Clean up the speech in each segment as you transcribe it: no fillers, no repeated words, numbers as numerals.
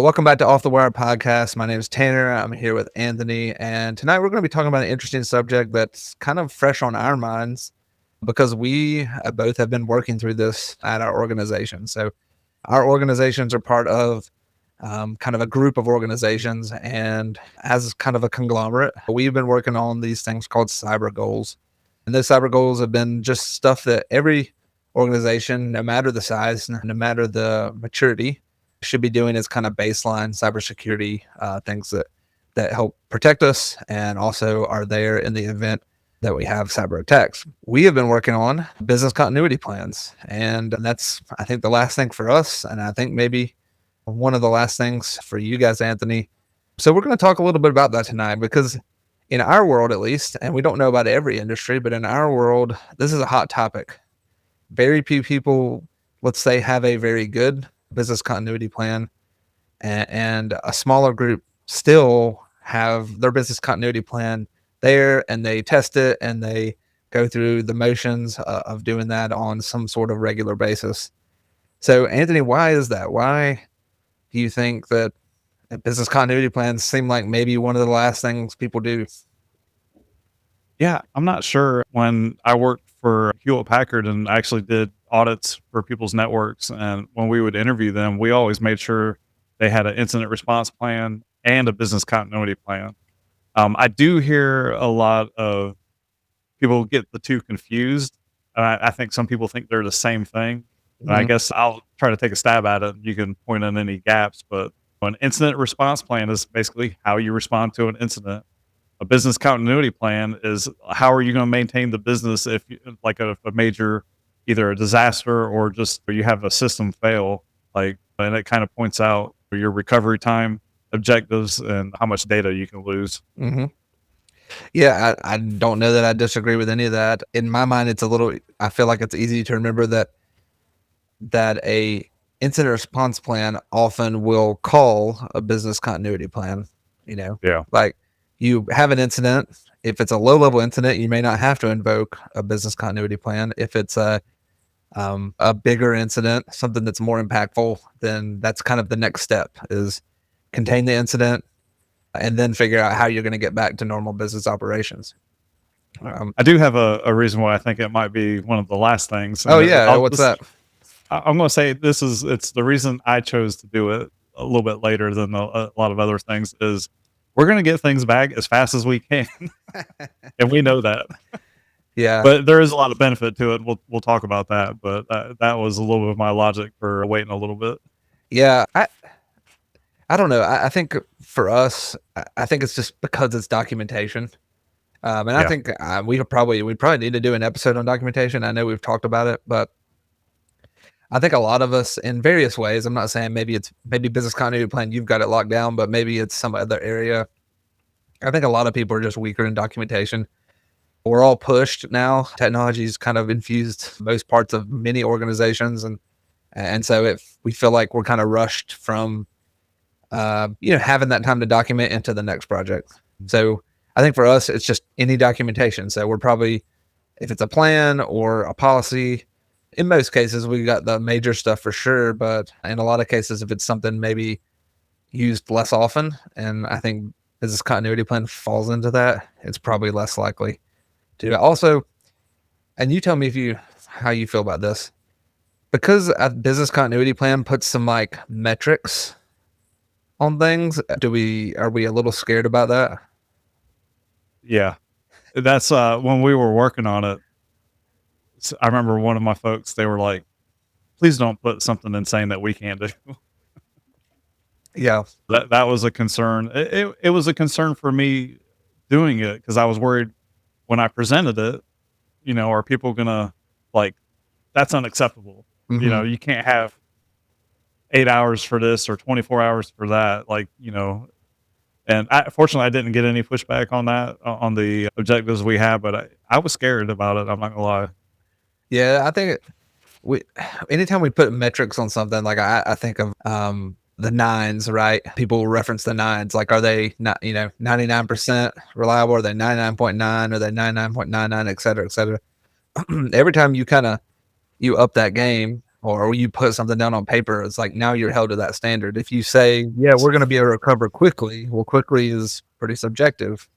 Welcome back to Off the Wire podcast. My name is Tanner. I'm here with Anthony, and tonight we're going to be talking about an interesting subject that's kind of fresh on our minds because we both have been working through this at our organization. So, our organizations are part of kind of a group of organizations, and as kind of a conglomerate, we've been working on these things called cyber goals. And those cyber goals have been just stuff that every organization, no matter the size, no matter the maturity, should be doing as kind of baseline cybersecurity things that help protect us and also are there in the event that we have cyber attacks. We have been working on business continuity plans, and that's, I think, the last thing for us, and I think maybe one of the last things for you guys, Anthony. So we're going to talk a little bit about that tonight because in our world, at least, and we don't know about every industry, but in our world, this is a hot topic. Very few people, let's say, have a very good business continuity plan, and a smaller group still have their business continuity plan there, and they test it and they go through the motions of doing that on some sort of regular basis. So, Anthony, why is that? Why do you think that business continuity plans seem like maybe one of the last things people do? Yeah, I'm not sure. When I worked for Hewlett Packard and actually did audits for people's networks, and when we would interview them, we always made sure they had an incident response plan and a business continuity plan. I do hear a lot of people get the two confused. I think some people think they're the same thing. And I Mhm. guess I'll try to take a stab at it. You can point out any gaps, but an incident response plan is basically how you respond to an incident. A business continuity plan is how are you going to maintain the business if like a major, either a disaster or just you have a system fail, like, and it kind of points out your recovery time objectives and how much data you can lose. Mhm. Yeah, I don't know that I disagree with any of that. In my mind, it's a little. I feel like it's easy to remember that a incident response plan often will call a business continuity plan. You know, Yeah. like you have an incident. If it's a low level incident, you may not have to invoke a business continuity plan. If it's a bigger incident, something that's more impactful, then that's kind of the next step is contain the incident and then figure out how you're going to get back to normal business operations. Um, I do have a reason why I think it might be one of the last things. oh And yeah, what's that? I'm going to say it's the reason I chose to do it a little bit later than a lot of other things is we're going to get things back as fast as we can. And we know that. Yeah, But there is a lot of benefit to it. We'll talk about that, but that was a little bit of my logic for waiting a little bit. yeah. I don't know. I think for us, I think it's just because it's documentation. And I Yeah. think we probably need to do an episode on documentation. I know we've talked about it, but I think a lot of us in various ways. I'm not saying maybe business continuity plan you've got it locked down, but maybe it's some other area. I think a lot of people are just weaker in documentation. We're all pushed now. Technology's kind of infused most parts of many organizations, and so if we feel like we're kind of rushed from having that time to document into the next project. So I think for us, it's just any documentation. So we're probably, if it's a plan or a policy, in most cases, we got the major stuff for sure. But in a lot of cases, if it's something maybe used less often, and I think business continuity plan falls into that, it's probably less likely to. Also, and you tell me how you feel about this, because a business continuity plan puts some like metrics on things. Are we a little scared about that? Yeah. That's when we were working on it. I remember one of my folks, they were like, please don't put something in saying that we can't do. Yeah. That was a concern. It was a concern for me doing it because I was worried when I presented it, are people gonna like that's unacceptable. Mhm. You can't have 8 hours for this or 24 hours for that. And fortunately, I didn't get any pushback on that on the objectives we had, but I was scared about it. I'm not gonna lie. Yeah, I think we anytime we put metrics on something, like I think of the nines, right? People will reference the nines, like are they not 99% reliable? Are they 99.9? Are they 99.99, et cetera, et cetera? Every time you up that game, or you put something down on paper, it's like now you're held to that standard. If you say, yeah, we're going to be able to recover quickly, well, quickly is pretty subjective.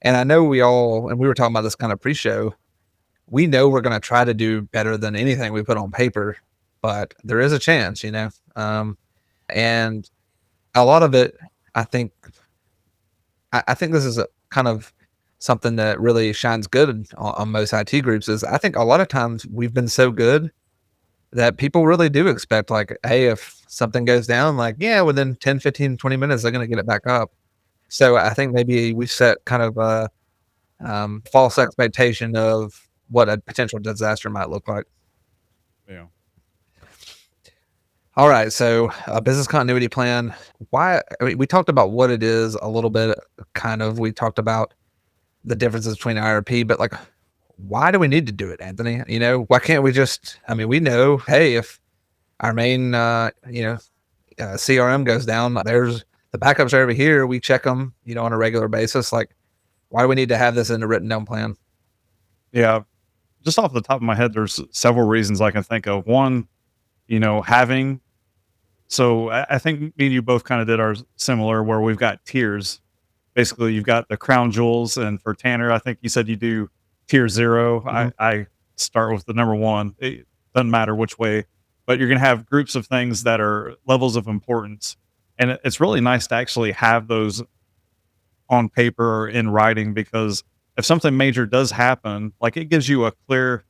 And I know we all, and we were talking about this kind of pre-show, we know we're going to try to do better than anything we put on paper, but there is a chance, and a lot of it, I think, I think this is a kind of something that really shines good on most IT groups is I think a lot of times we've been so good that people really do expect like, hey, if something goes down, like, yeah, within 10, 15, 20 minutes, they're going to get it back up. So I think maybe we set kind of a false expectation of what a potential disaster might look like. Yeah. All right. So a business continuity plan. Why? I mean, we talked about what it is a little bit, kind of. We talked about the differences between IRP, but like, why do we need to do it, Anthony? Why can't we just, I mean, we know, hey, if our main, CRM goes down, there's the backups are over here. We check them, on a regular basis. Like, why do we need to have this in a written down plan? Yeah. Just off the top of my head, there's several reasons I can think of. One, having so I think me and you both kind of did ours similar where we've got tiers. Basically, you've got the crown jewels, and for Tanner, I think you said you do tier 0. I start with the number 1. It doesn't matter which way, but you're going to have groups of things that are levels of importance, and it's really nice to actually have those on paper or in writing because if something major does happen, like it gives you a clear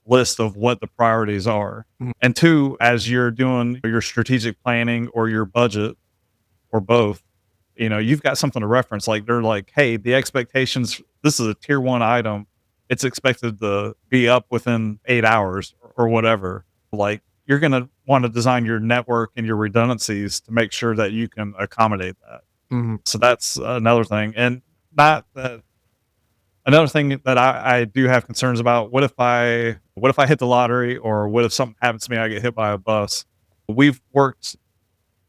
list of what the priorities are. Mhm. And two, as you're doing your strategic planning or your budget or both, you've got something to reference. Like they're like, hey, the expectations, this is a tier 1 item. It's expected to be up within 8 hours or whatever. Like you're going to want to design your network and your redundancies to make sure that you can accommodate that. Mhm. So that's another thing. And not that another thing that I do have concerns about, what if I hit the lottery or what if something happens to me, I get hit by a bus? We've worked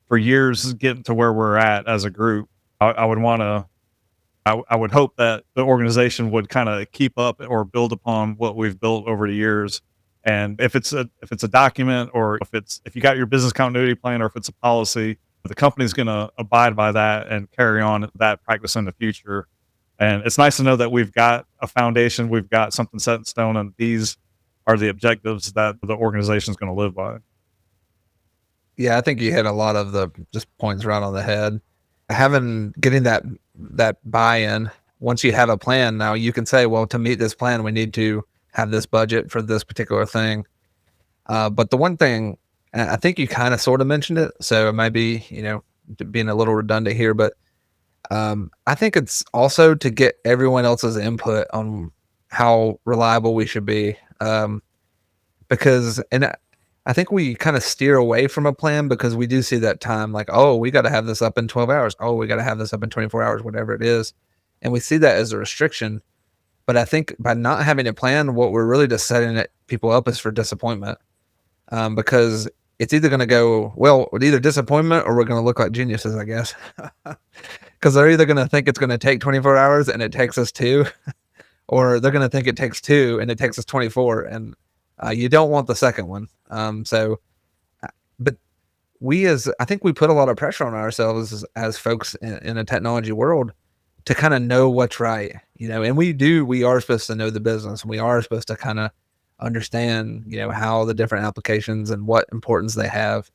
for years getting to where we're at as a group. I would want to I would hope that the organization would kind of keep up or build upon what we've built over the years. And if it's a document or if you got your business continuity plan or if it's a policy, the company's going to abide by that and carry on that practice in the future. And it's nice to know that we've got a foundation, we've got something set in stone, and these are the objectives that the organization is going to live by. Yeah, I think you hit a lot of the just points right on the head. Getting that buy-in, once you have a plan, now you can say, well, to meet this plan, we need to have this budget for this particular thing. But the one thing, and I think you kind of sort of mentioned it, so it might be, being a little redundant here, but I think it's also to get everyone else's input on how reliable we should be. Because, and I think we kind of steer away from a plan because we do see that time like, oh, we got to have this up in 12 hours. Oh, we got to have this up in 24 hours, whatever it is. And we see that as a restriction. But I think by not having a plan, what we're really just setting people up is for disappointment. Because it's either going to go, well, with either disappointment or we're going to look like geniuses, I guess. Because they're either going to think it's going to take 24 hours and it takes us 2, or they're going to think it takes 2 and it takes us 24. And you don't want the second one. But I think we put a lot of pressure on ourselves as folks in a technology world to kind of know what's right, and we are supposed to know the business. We are supposed to kind of understand, how the different applications and what importance they have.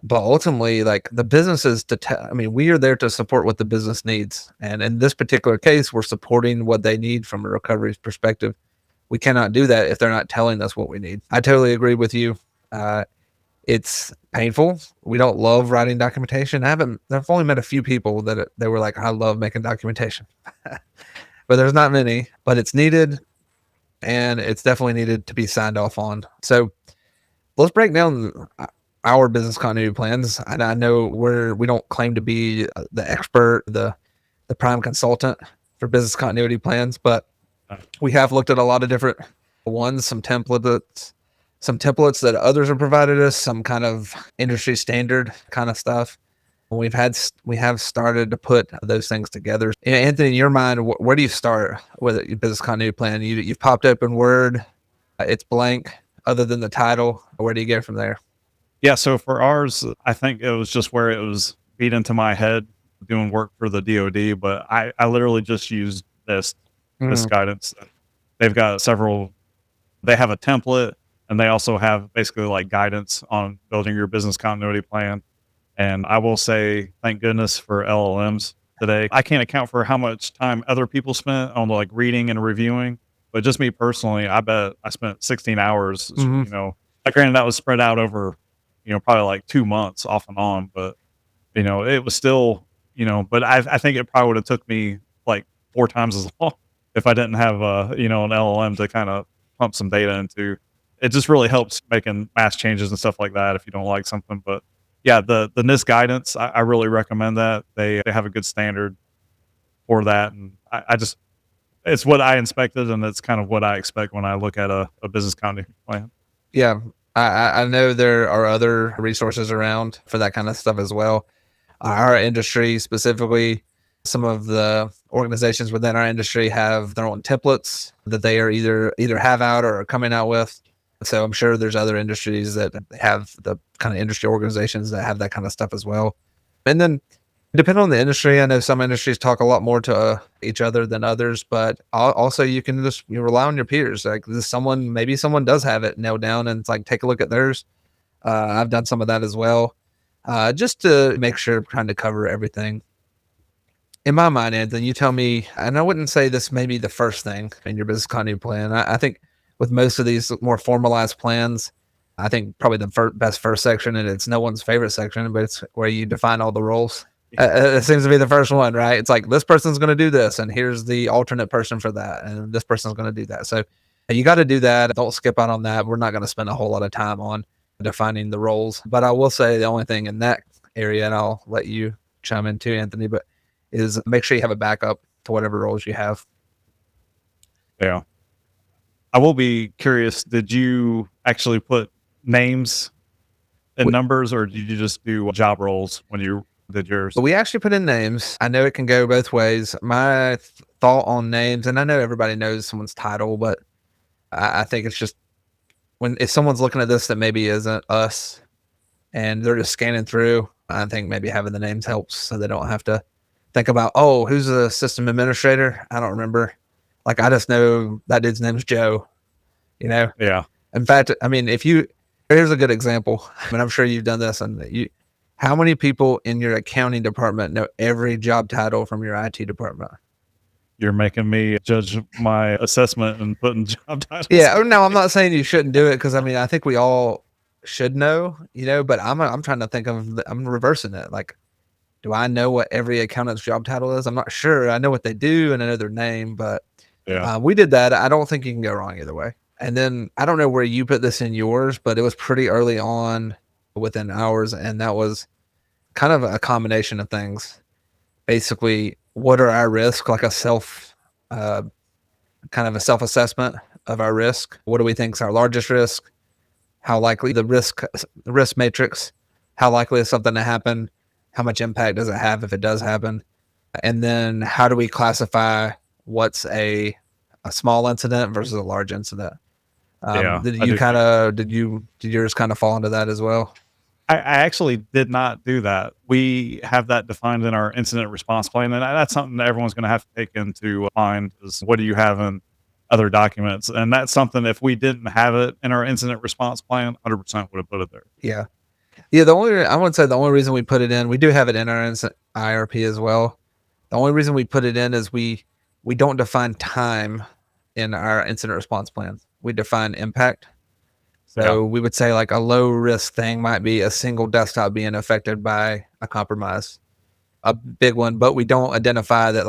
But ultimately, like the businesses I mean, we are there to support what the business needs. And in this particular case, we're supporting what they need from a recovery perspective. We cannot do that if they're not telling us what we need. I totally agree with you. It's painful. We don't love writing documentation. I've only met a few people that they were like, I love making documentation, but there's not many, but it's needed, and it's definitely needed to be signed off on. So let's break down our business continuity plans. And I know we don't claim to be the expert, the prime consultant for business continuity plans, but we have looked at a lot of different ones, some templates that others have provided us, some kind of industry standard kind of stuff. We have started to put those things together. Anthony, in your mind, where do you start with your business continuity plan? You've popped open Word, it's blank. other than the title? Where do you go from there? Yeah, so for ours, I think it was just where it was beat into my head doing work for the DoD, but I literally just used this Mm, guidance. They've got several. They have a template, and they also have basically like guidance on building your business continuity plan. And I will say, thank goodness for LLMs today. I can't account for how much time other people spent on like reading and reviewing, but just me personally, I bet I spent 16 hours. mhm. Like granted that was spread out over, probably like 2 months off and on, but it was still, but I think it probably would have took me like 4 times as long if I didn't have an LLM to kind of pump some data into. It just really helps making mass changes and stuff like that if you don't like something. But yeah, the NIST guidance, I really recommend that. They have a good standard for that. And I just it's what I inspected and it's kind of what I expect when I look at a business continuity plan. Yeah, I know there are other resources around for that kind of stuff as well. Our industry specifically, some of the organizations within our industry have their own templates that they are either have out or are coming out with. So I'm sure there's other industries that have the kind of industry organizations that have that kind of stuff as well. And then depending on the industry, I know some industries talk a lot more to each other than others, but also you can just rely on your peers. Like this, maybe someone does have it nailed down, and it's like take a look at theirs. I've done some of that as well, just to make sure I'm trying to cover everything. In my mind, Anthony, you tell me, and I wouldn't say this may be the first thing in your business continuity plan. I think with most of these more formalized plans, I think probably the best first section, and it's no one's favorite section, but it's where you define all the roles. It seems to be the first one, right? It's like this person's going to do this, and here's the alternate person for that, and this person's going to do that. So you got to do that. Don't skip out on that. We're not going to spend a whole lot of time on defining the roles, but I will say the only thing in that area, and I'll let you chime in too, Anthony, but is make sure you have a backup to whatever roles you have. Yeah. I will be curious, did you actually put names and We, numbers, or did you just do job roles when you did yours? we actually put in names. I know it can go both ways. My thought on names, and I know everybody knows someone's title, but I think it's just if someone's looking at this that maybe isn't us and they're just scanning through, I think maybe having the names helps so they don't have to think about, oh, who's a system administrator? I don't remember. Like, I just know that dude's name's Joe, you know? Yeah. In fact, I mean, here's a good example. I mean, I'm sure you've done this, and how many people in your accounting department know every job title from your IT department? You're making me judge my assessment and putting job titles. Yeah. No, I'm not saying you shouldn't do it because I mean, I think we all should know, but I'm trying to think I'm reversing it. Like, do I know what every accountant's job title is? I'm not sure. I know what they do and I know their name, but Yeah. we did that. I don't think you can go wrong either way. And then I don't know where you put this in yours, but it was pretty early on within ours, and that was kind of a combination of things. Basically, what are our risks? Like uh, kind of a self assessment of our risk. What do we think is our largest risk? How likely the risk matrix? How likely is something to happen? How much impact does it have if it does happen? And then how do we classify what's a small incident versus a large incident? Yeah. Did I you do kind think of did yours kind of fall into that as well? I actually did not do that. We have that defined in our incident response plan, and that's something that everyone's going to have to take into mind is what do you have in other documents? And that's something if we didn't have it in our incident response plan, 100% would have put it there. Yeah, yeah. I would say the only reason we put it in, we do have it in our IRP as well. The only reason we put it in is we don't define time in our incident response plan. We define impact. Yeah. So we would say like a low risk thing might be a single desktop being affected by a compromise, a big one, but we don't identify that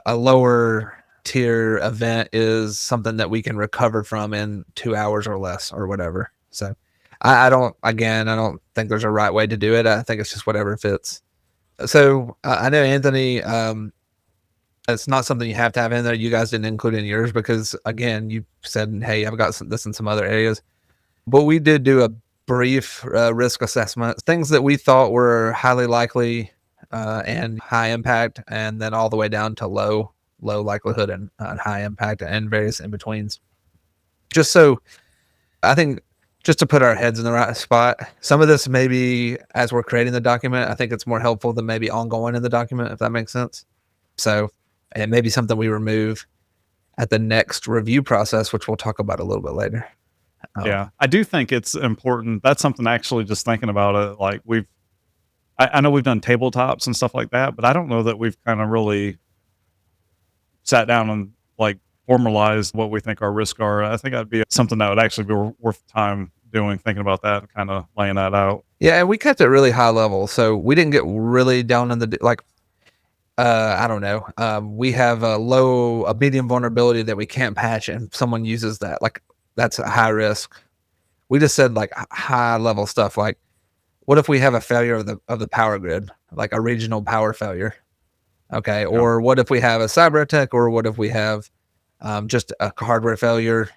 a lower tier event is something that we can recover from in 2 hours or less or whatever. So I don't, again, I don't think there's a right way to do it. I think it's just whatever fits. So I know Anthony, it's not something you have to have in there. You guys didn't include in yours because again, you said, hey, I've got this in some other areas. But we did do a brief risk assessment, things that we thought were highly likely and high impact, and then all the way down to low likelihood and high impact, and various in betweens. Just so I think just to put our heads in the right spot. Some of this maybe as we're creating the document, I think it's more helpful than maybe ongoing in the document, if that makes sense. So, and maybe something we remove at the next review process, which we'll talk about a little bit later. Oh, Yeah, I do think it's important. That's something actually just thinking about it, like, I know we've done tabletops and stuff like that, but I don't know that we've kinda really sat down and, like, formalized what we think our risks are. I think that'd be something that would actually be worth time doing, thinking about that and kinda laying that out. yeah, and we kept it really high level, so we didn't get really down in the like. I don't know. We have a medium vulnerability that we can't patch, and someone uses that. Like that's a high risk. We just said like high level stuff. Like, what if we have a failure of the power grid, like a regional power failure? Okay, Yeah. or what if we have a cyber attack, or what if we have just a hardware failure?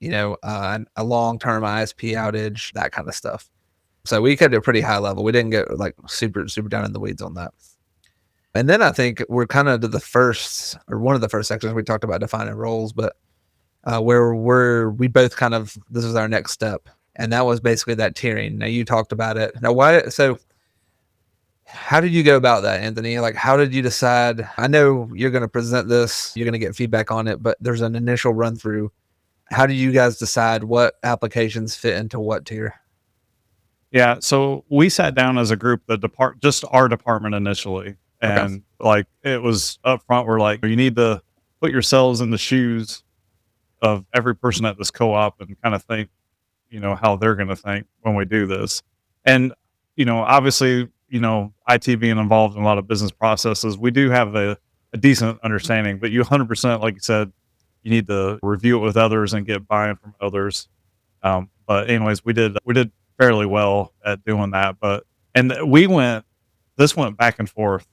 A long term ISP outage, that kind of stuff. So we kept it pretty high level. We didn't get like super down in the weeds on that. And then I think we're kind of to the first or one of the first sections we talked about defining roles, but where we both kind of this is our next step, and that was basically that tiering. Now you talked about it. Now why? So how did you go about that, Anthony? Like how did you decide? I know you're going to present this, you're going to get feedback on it, but there's an initial run through. How do you guys decide what applications fit into what tier? Yeah, so we sat down as a group, just our department initially, Okay. and, like, it was up front, we're like, "You need to put yourselves in the shoes of every person at this co-op and kinda think, how they're gonna think when we do this." And, obviously, IT being involved in a lot of business processes, we do have a decent understanding, but you 100%, like you said, you need to review it with others and get buy-in from others. But anyways, we did fairly well at doing that, but and this went back and forth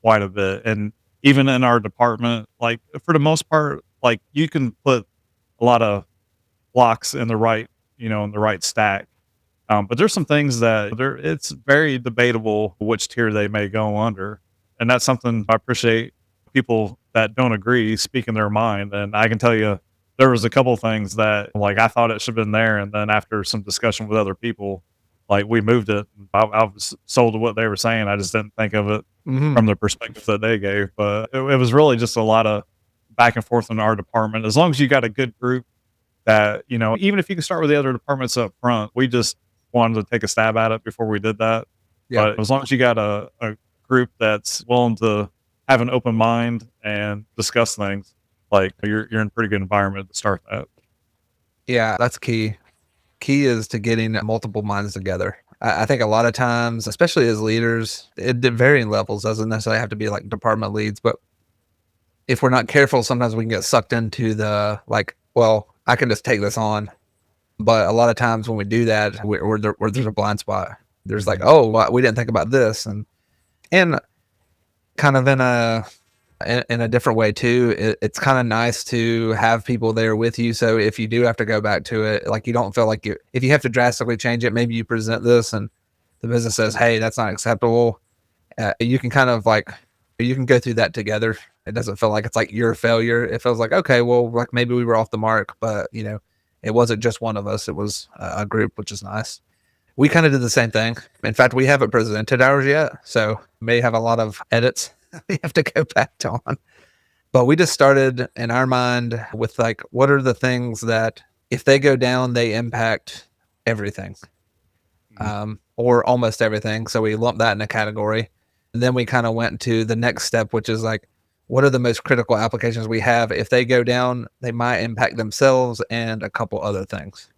quite a bit, and even in our department, like, for the most part, like, you can put a lot of blocks in the right stack. But there's some things that it's very debatable which tier they may go under. And that's something I appreciate people that don't agree speaking their mind. And I can tell you there was a couple things that like I thought it should have been there. And then after some discussion with other people, like we moved it. I was sold to what they were saying. I just didn't think of it Hmm. from the perspective that they gave. But it was really just a lot of back and forth in our department. As long as you got a good group that, even if you can start with the other departments up front, we just wanted to take a stab at it before we did that. Yeah. But as long as you got a group that's willing to have an open mind and discuss things, like you're in a pretty good environment to start that. Yeah, that's key. Key is to getting multiple minds together. I think a lot of times, especially as leaders, at varying levels, doesn't necessarily have to be like department leads, but if we're not careful, sometimes we can get sucked into the like, well, I can just take this on. But a lot of times when we do that, where there's a blind spot. There's like, oh, well, we didn't think about this, and kind of in a different way too. It's kind of nice to have people there with you. So if you do have to go back to it, like you don't feel like if you have to drastically change it, maybe you present this and the business says, hey, that's not acceptable. You can kind of like, you can go through that together. It doesn't feel like it's like your failure. It feels like, okay, well, like maybe we were off the mark, but it wasn't just one of us. It was a group, which is nice. We kind of did the same thing. In fact, we haven't presented ours yet, so may have a lot of edits we have to go back on. But we just started in our mind with like, what are the things that if they go down, they impact everything, Mhm. or almost everything. So we lumped that in a category. And then we kind of went to the next step, which is like, what are the most critical applications we have? If they go down, they might impact themselves and a couple other things.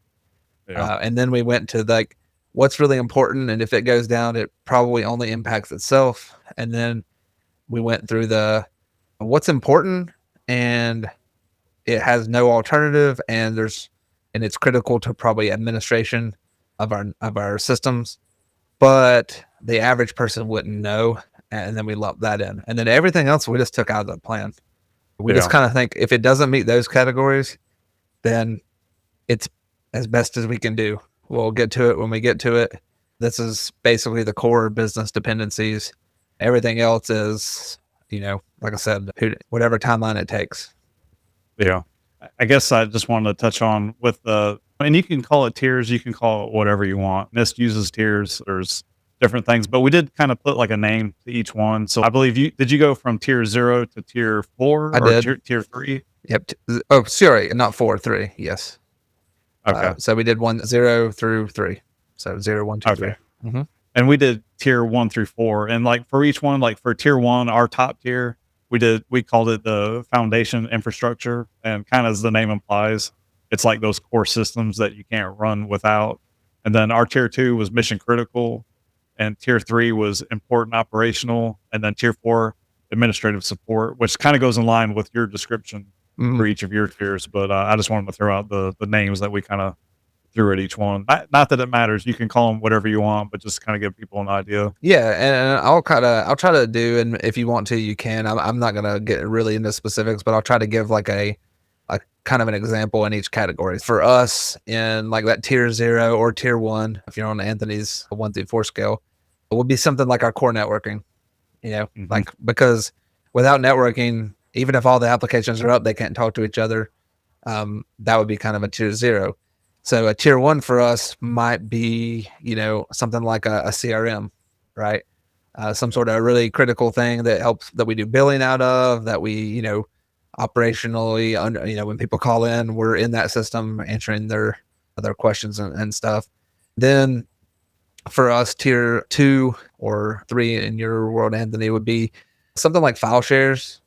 Yeah, And then we went to like, what's really important. And if it goes down, it probably only impacts itself. And then we went through the what's important and it has no alternative and it's critical to probably administration of our systems, but the average person wouldn't know. And then we lumped that in. And then everything else we just took out of the plan. We just yeah, kind of think if it doesn't meet those categories, then it's as best as we can do. We'll get to it when we get to it. This is basically the core business dependencies. Everything else is, like I said, whatever timeline it takes. yeah. I guess I just wanted to touch on with the And you can call it tiers, you can call it whatever you want. NIST uses tiers, there's different things, but we did kind of put like a name to each one. So I believe you go from tier 0 to tier 4 I or did. tier 3? Yep. Oh, sorry, not 4, 3. Yes. Okay. So we did 0 through 3. So 0, 1, 2, 3. Okay. Mm-hmm. And we did tier 1 through 4. And like for each one, like for tier 1, our top tier, we called it the foundation infrastructure. And kind of as the name implies, it's like those core systems that you can't run without. And then our tier 2 was mission critical, and tier 3 was important operational, and then tier 4 administrative support, which kind of goes in line with your description Mm-hmm. for each of your tiers. But I just wanted to throw out the names that we kind of through at each one. Not that it matters. You can call them whatever you want, but just kind of give people an idea. Yeah, and I'll try to do, and if you want to, you can. I'm not gonna get really into specifics, but I'll try to give like a kind of an example in each category. For us, in like that tier 0 or tier 1, if you're on Anthony's 1 through 4 scale, it would be something like our core networking. Hmm. Like because without networking, even if all the applications are up, they can't talk to each other. That would be kind of a tier 0. So a tier 1 for us might be, something like a CRM, right? Some sort of really critical thing that helps that we do billing out of, that we, operationally, when people call in, we're in that system answering their questions and stuff. Then for us, tier 2 or 3 in your world, Anthony, would be something like file shares.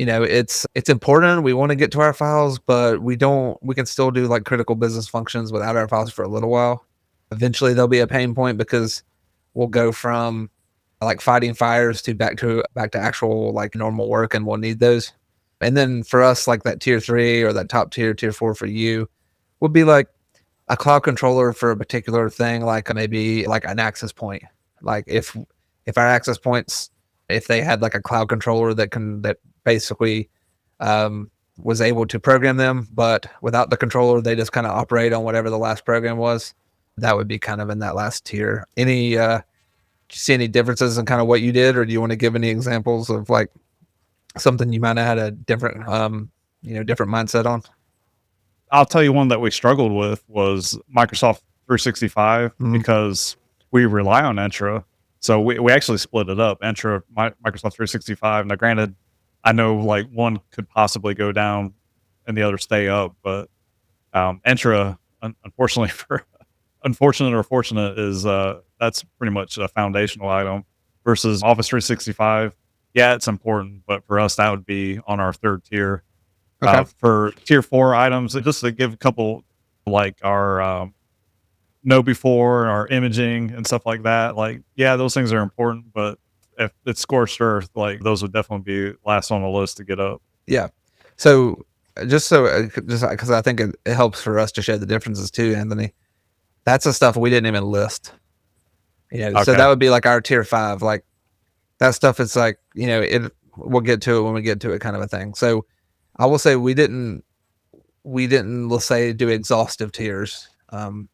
It's important. We want to get to our files, but we can still do like critical business functions without our files for a little while. Eventually there'll be a pain point because we'll go from like fighting fires to back to actual like normal work, and we'll need those. And then for us, like that tier 3 or that top tier 4 for you would be like a cloud controller for a particular thing, like maybe like an access point. Like if our access points, if they had like a cloud controller that basically was able to program them, but without the controller, they just kind of operate on whatever the last program was. That would be kind of in that last tier. Any do you see any differences in kind of what you did, or do you want to give any examples of like something you might have had a different different mindset on? I'll tell you one that we struggled with was Microsoft 365 Mm-hmm. because we rely on Entra. So we actually split it up. Microsoft 365. Now, granted, I know like one could possibly go down and the other stay up, but Entra, unfortunately for unfortunate or fortunate, is that's pretty much a foundational item versus Office 365. Yeah, it's important, but for us, that would be on our third tier. Okay. For tier 4 items, just to give a couple, like our know before, our imaging and stuff like that. Like, yeah, those things are important, but if it's scorched earth, like those would definitely be last on the list to get up. Yeah. So just because I think it helps for us to show the differences too, Anthony. That's the stuff we didn't even list. So that Okay. would be like our tier 5. Like that stuff is like, we'll get to it when we get to it, kind of a thing. So I will say we didn't, let's say, do exhaustive tiers.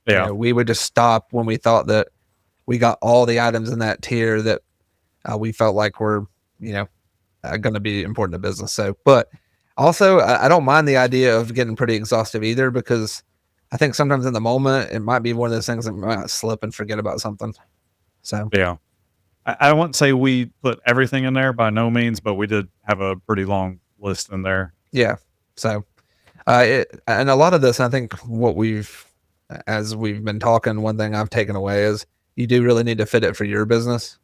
Yeah. We would just stop when we thought that we got all the items in that tier that we felt like were, you know, going to be important to business. So, but also, I don't mind the idea of getting pretty exhaustive either, because I think sometimes in the moment it might be one of those things that we might slip and forget about something. So, Yeah. I wouldn't say we put everything in there by no means, but we did have a pretty long list in there. yeah. So, and a lot of this, I think, as we've been talking, one thing I've taken away is you do really need to fit it for your business.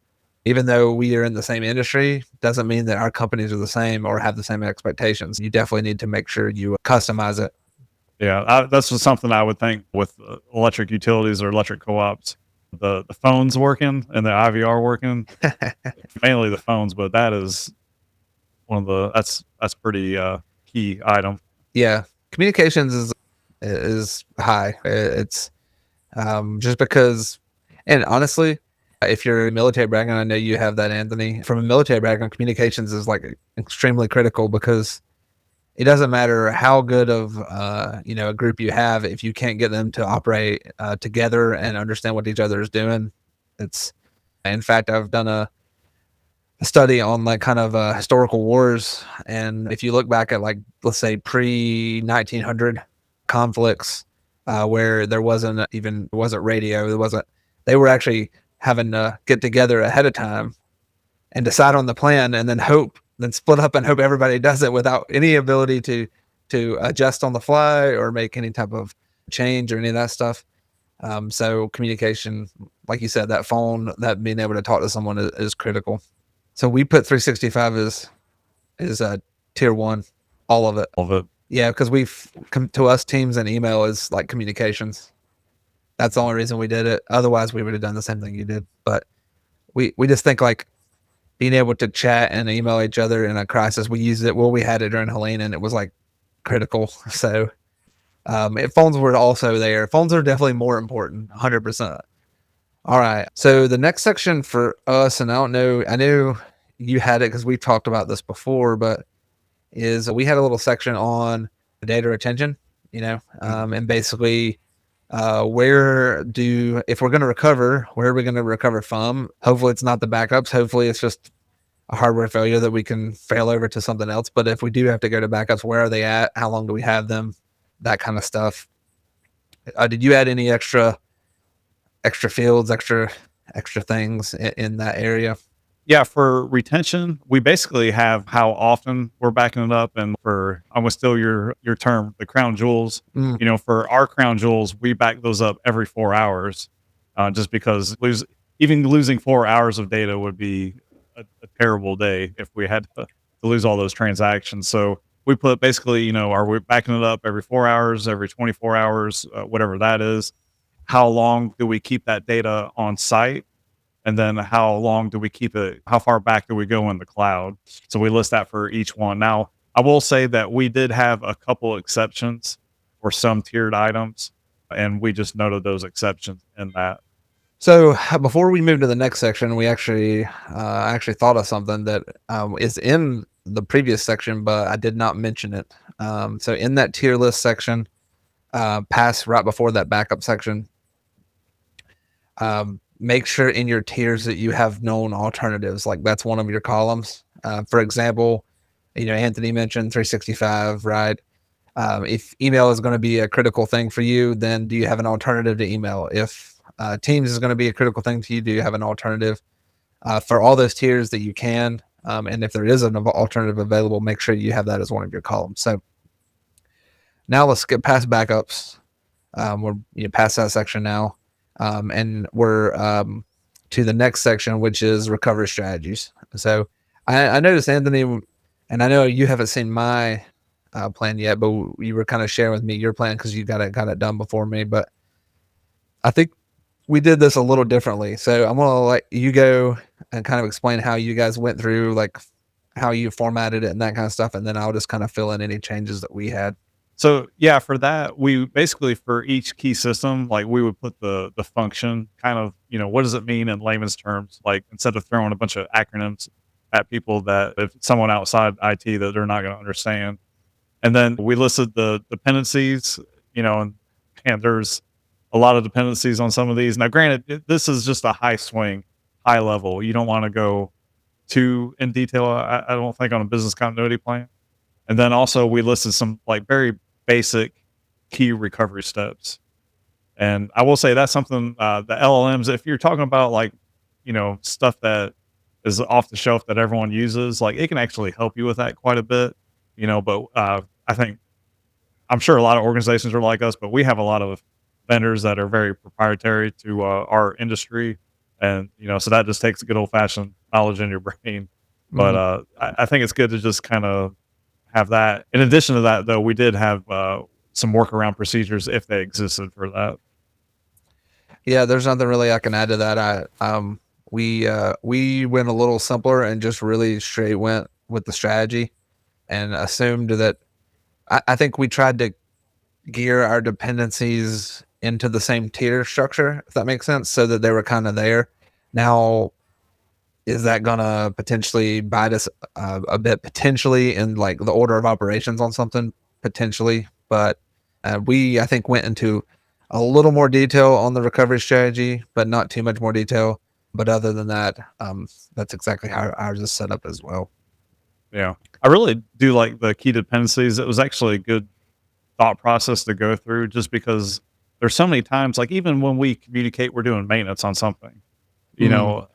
Even though we are in the same industry, doesn't mean that our companies are the same or have the same expectations. You definitely need to make sure you customize it. Yeah, that's just something I would think with electric utilities or electric co-ops. The phones working and the IVR working, mainly the phones, but that is one of the that's pretty key item. Yeah, communications is high. It's just because, and honestly, if you're a military background, I know you have that, Anthony. From a military background, communications is like extremely critical, because it doesn't matter how good of a group you have, if you can't get them to operate together and understand what each other is doing. It's In fact, I've done a study on like kind of historical wars, and if you look back at like, let's say, pre 1900 conflicts, where there wasn't radio. There wasn't. They were actually having to get together ahead of time and decide on the plan, and then split up and hope everybody does it without any ability to adjust on the fly or make any type of change or any of that stuff. So communication, like you said, that phone, that being able to talk to someone is critical. So we put 365 is tier one, all of it. All of it. Yeah, because we've come to us, Teams and email is like communications. That's the only reason we did it. Otherwise, we would have done the same thing you did. But we just think like being able to chat and email each other in a crisis. We used it. Well, we had it during Helene, and it was like critical. So phones were also there. Phones are definitely more important, 100%. All right. So the next section for us, and I know you had it because we've talked about this before, but is we had a little section on data retention, and basically if we're going to recover, where are we going to recover from? Hopefully it's not the backups. Hopefully it's just a hardware failure that we can fail over to something else. But if we do have to go to backups, where are they at? How long do we have them? That kind of stuff. Did you add any extra fields, extra things in that area? Yeah, for retention, we basically have how often we're backing it up, and for I'm gonna steal your term, the crown jewels. Mm, For our crown jewels, we back those up every 4 hours, just because even losing 4 hours of data would be a terrible day if we had to lose all those transactions. So we put basically, are we backing it up every 4 hours, every 24 hours, whatever that is? How long do we keep that data on site? And then how long do we keep it? How far back do we go in the cloud? So we list that for each one. Now, I will say that we did have a couple exceptions for some tiered items, and we just noted those exceptions in that. So before we move to the next section, we actually thought of something that is in the previous section, but I did not mention it. So in that tier list section, pass right before that backup section, make sure in your tiers that you have known alternatives. Like that's one of your columns. For example, Anthony mentioned 365, right? If email is going to be a critical thing for you, then do you have an alternative to email? If Teams is going to be a critical thing to you, do you have an alternative? For all those tiers that you can, and if there is an alternative available, make sure you have that as one of your columns. So now let's get past backups. We're past that section now, and we're to the next section, which is recovery strategies. So I noticed, Anthony, and I know you haven't seen my plan yet, but you were kind of sharing with me your plan because you got it done before me. But I think we did this a little differently. So I'm gonna let you go and kind of explain how you guys went through, like how you formatted it and that kind of stuff, and then I'll just kind of fill in any changes that we had. So yeah, for that, we basically for each key system, like we would put the function kind of, what does it mean in layman's terms? Like instead of throwing a bunch of acronyms at people that if someone outside IT that they're not going to understand. And then we listed the dependencies, and there's a lot of dependencies on some of these. Now, granted, this is just a high swing, high level. You don't want to go too in detail, I don't think, on a business continuity plan. And then also we listed some like very basic key recovery steps. And I will say that's something the LLMs, if you're talking about like, stuff that is off the shelf that everyone uses, like it can actually help you with that quite a bit, but I think I'm sure a lot of organizations are like us, but we have a lot of vendors that are very proprietary to our industry. And, so that just takes good old fashioned knowledge in your brain. But Mhm. I think it's good to just kind of have that. In addition to that, though, we did have some workaround procedures if they existed for that. Yeah, there's nothing really I can add to that. We went a little simpler and just really straight went with the strategy and assumed that I think we tried to gear our dependencies into the same tier structure, if that makes sense, so that they were kind of there. Now, is that gonna potentially bite us a bit potentially in like the order of operations on something potentially? But we I think went into a little more detail on the recovery strategy, but not too much more detail. But other than that, that's exactly how ours is set up as well. Yeah. I really do like the key dependencies. It was actually a good thought process to go through just because there's so many times, like even when we communicate, we're doing maintenance on something, you Mm, know,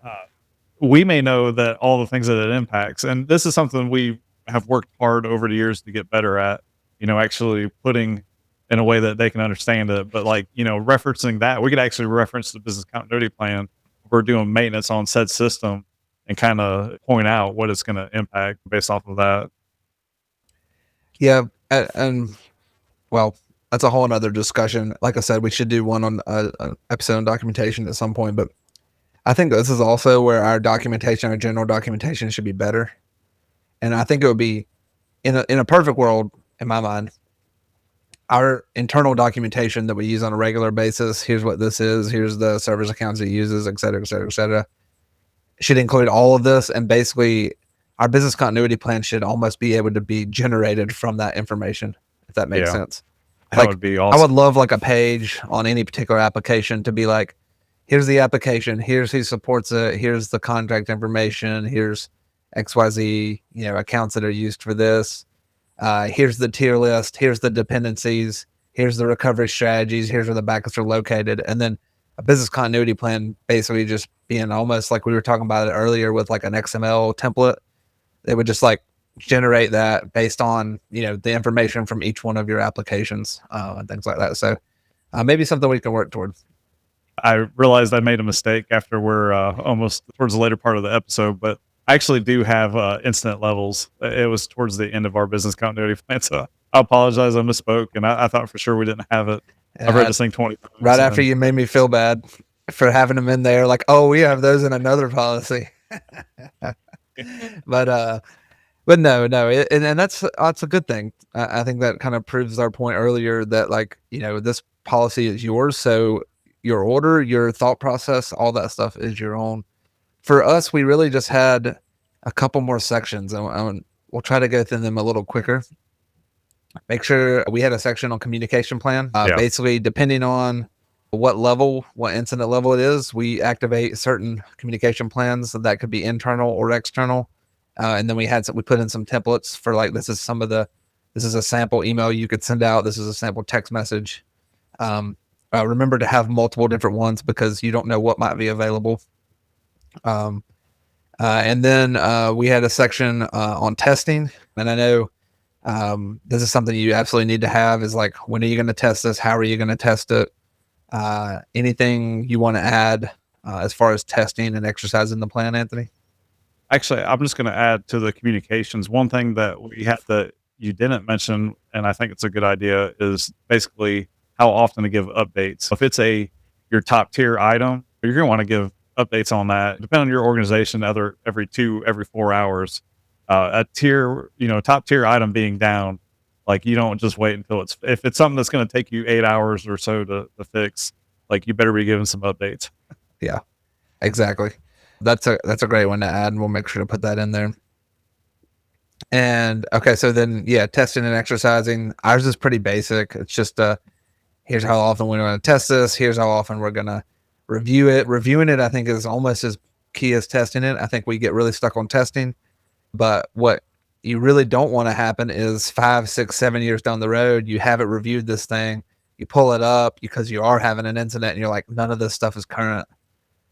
we may know that all the things that it impacts, and this is something we have worked hard over the years to get better at, actually putting in a way that they can understand it. But like, referencing that, we could actually reference the business continuity plan. If we're doing maintenance on said system and kind of point out what it's going to impact based off of that. yeah, and well, that's a whole other discussion. Like I said, we should do one on an episode on documentation at some point. But I think this is also where our documentation, our general documentation, should be better. And I think it would be in a perfect world, in my mind, our internal documentation that we use on a regular basis. Here's what this is. Here's the server's accounts it uses, et cetera, et cetera, et cetera. Should include all of this, and basically, our business continuity plan should almost be able to be generated from that information, if that makes Yeah, sense. that Like, would be I would awesome. love like a page on any particular application to be like, here's the application, here's who supports it, here's the contact information, here's XYZ, accounts that are used for this. Here's the tier list, here's the dependencies, here's the recovery strategies, here's where the backups are located. And then a business continuity plan basically just being almost like we were talking about it earlier with like an XML template. They would just like generate that based on the information from each one of your applications and things like that. So maybe something we can work towards. I realized I made a mistake after we're almost towards the later part of the episode, but I actually do have incident levels. It was towards the end of our business continuity plan, so I apologize. I misspoke, and I thought for sure we didn't have it. I've read uh, this thing 20 right times, after and you made me feel bad for having them in there, like, oh, we have those in another policy. but no, and that's a good thing. I think that kind of proves our point earlier that like this policy is yours, so your order, your thought process, all that stuff is your own. For us, we really just had a couple more sections, and we'll try to go through them a little quicker. Make sure we had a section on communication plan. yeah, Basically, depending on what incident level it is, we activate certain communication plans that could be internal or external. And then we put in some templates for like this is a sample email you could send out. This is a sample text message. Remember to have multiple different ones because you don't know what might be available. Um, and then we had a section on testing, and I know this is something you absolutely need to have is like, when are you going to test this? How are you going to test it? Anything you want to add as far as testing and exercising the plan, Anthony? actually, I'm just going to add to the communications. One thing that we have that you didn't mention, and I think it's a good idea, is basically how often to give updates. If it's your top tier item, you're going to want to give updates on that. Depending on your organization, every 4 hours. A tier, top tier item being down, like you don't just wait until if it's something that's going to take you 8 hours or so to fix, like you better be giving some updates. Yeah, exactly. That's a great one to add, and we'll make sure to put that in there. And okay, so then yeah, testing and exercising. Ours is pretty basic. It's just here's how often we're going to test this. Here's how often we're going to review it. Reviewing it, I think, is almost as key as testing it. I think we get really stuck on testing, but what you really don't want to happen is 5, 6, 7 years down the road, you haven't reviewed this thing. You pull it up because you are having an incident, and you're like, none of this stuff is current.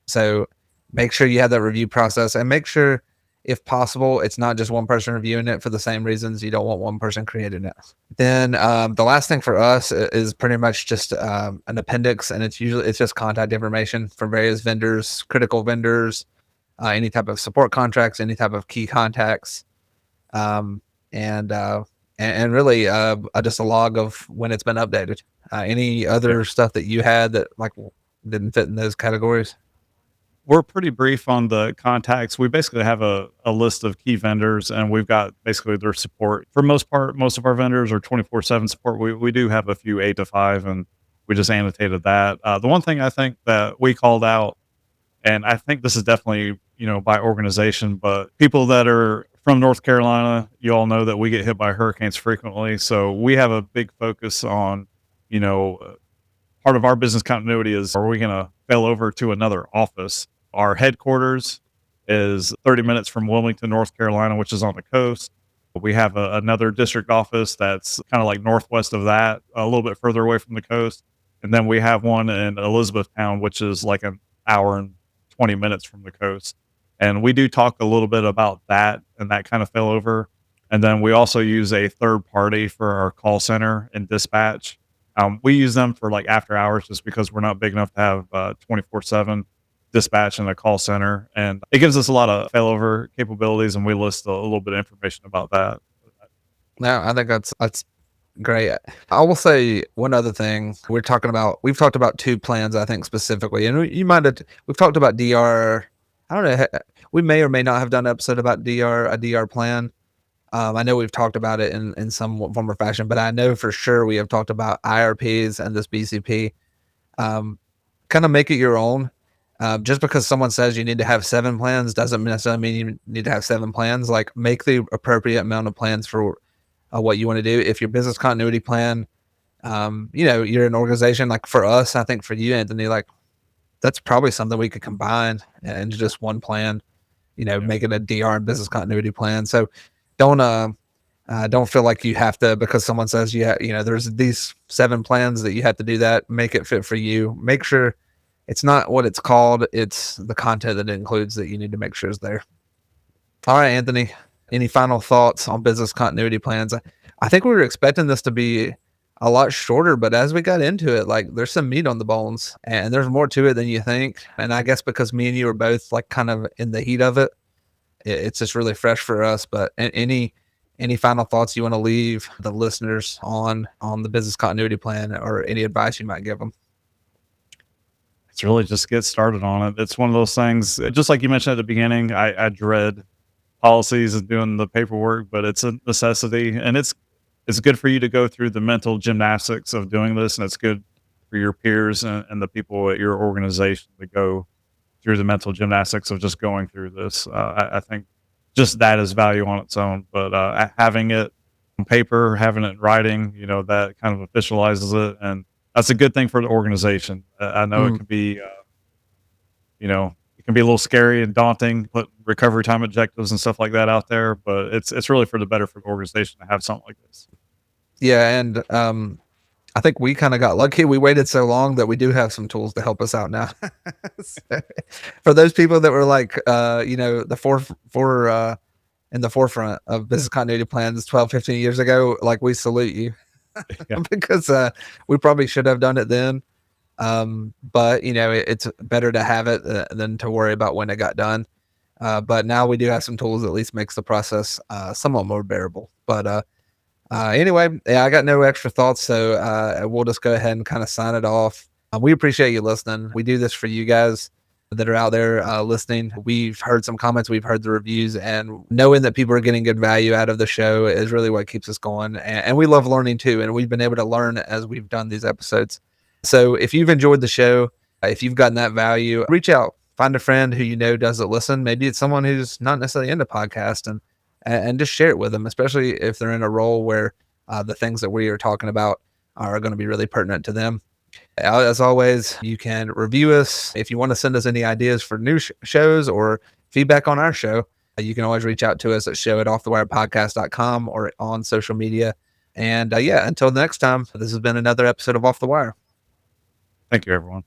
So make sure you have that review process, and make sure, if possible, it's not just one person reviewing it for the same reasons. You don't want one person creating it. Then the last thing for us is pretty much just an appendix, and it's just contact information from various vendors, critical vendors, any type of support contracts, any type of key contacts, um, and really just a log of when it's been updated. Any Yeah. other stuff that you had that like didn't fit in those categories? We're pretty brief on the contacts. We basically have a list of key vendors, and we've got basically their support. For most part, most of our vendors are 24/7 support. We do have a few 8 to 5, and we just annotated that. The one thing I think that we called out, and I think this is definitely by organization, but people that are from North Carolina, you all know that we get hit by hurricanes frequently, so we have a big focus on you know part of our business continuity is, are we going to fail over to another office? Our headquarters is 30 minutes from Wilmington, North Carolina, which is on the coast. We have another district office that's kind of like northwest of that, a little bit further away from the coast. And then we have one in Elizabethtown, which is like an hour and 20 minutes from the coast. And we do talk a little bit about that and that kind of failover. And then we also use a third party for our call center and dispatch. We use them for like after hours just because we're not big enough to have 24/7 dispatch in a call center. And it gives us a lot of failover capabilities, and we list a little bit of information about that. No, I think that's great. I will say one other thing. We've talked about two plans, I think specifically, and you might have. We've talked about DR. I don't know. We may or may not have done an episode about a DR plan. I know we've talked about it in some form or fashion, but I know for sure we have talked about IRPs and this BCP. Kind of make it your own. Just because someone says you need to have 7 plans doesn't necessarily mean you need to have 7 plans. Like, make the appropriate amount of plans for what you want to do. If your business continuity plan, you're an organization like for us, I think for you, Anthony, like that's probably something we could combine into just one plan, Yeah. make it a DR and business continuity plan. So don't, don't feel like you have to, because someone says, there's these 7 plans that you have to do that, make it fit for you. Make sure it's not what it's called. It's the content that it includes that you need to make sure is there. All right, Anthony, any final thoughts on business continuity plans? I think we were expecting this to be a lot shorter, but as we got into it, like there's some meat on the bones and there's more to it than you think. And I guess because me and you are both like kind of in the heat of it, it's just really fresh for us. But any final thoughts you want to leave the listeners on the business continuity plan, or any advice you might give them? It's really just get started on it. It's one of those things, just like you mentioned at the beginning, I dread policies and doing the paperwork, but it's a necessity, and it's good for you to go through the mental gymnastics of doing this, and it's good for your peers and the people at your organization to go through the mental gymnastics of just going through this. I think just that is value on its own, but having it on paper, having it in writing, that kind of officializes it, and that's a good thing for the organization. I know it Mm. can be, it can be a little scary and daunting, put recovery time objectives and stuff like that out there, but it's really for the better for the organization to have something like this. Yeah, and I think we kind of got lucky. We waited so long that we do have some tools to help us out now. So, for those people that were like, the in the forefront of business continuity plans 12, 15 years ago, like, we salute you. Yeah. Because we probably should have done it then. But it's better to have it than to worry about when it got done. But now we do have some tools that at least makes the process somewhat more bearable. But anyway, yeah, I got no extra thoughts, so we'll just go ahead and kind of sign it off. We appreciate you listening. We do this for you guys that are out there listening. We've heard some comments, we've heard the reviews, and knowing that people are getting good value out of the show is really what keeps us going. And we love learning too, and we've been able to learn as we've done these episodes. So if you've enjoyed the show, if you've gotten that value, reach out, find a friend who doesn't listen. Maybe it's someone who's not necessarily into podcast, and just share it with them, especially if they're in a role where the things that we are talking about are going to be really pertinent to them. As always, you can review us. If you want to send us any ideas for new shows or feedback on our show, you can always reach out to us at show@offthewirepodcast.com or on social media. And until next time, this has been another episode of Off the Wire. Thank you, everyone.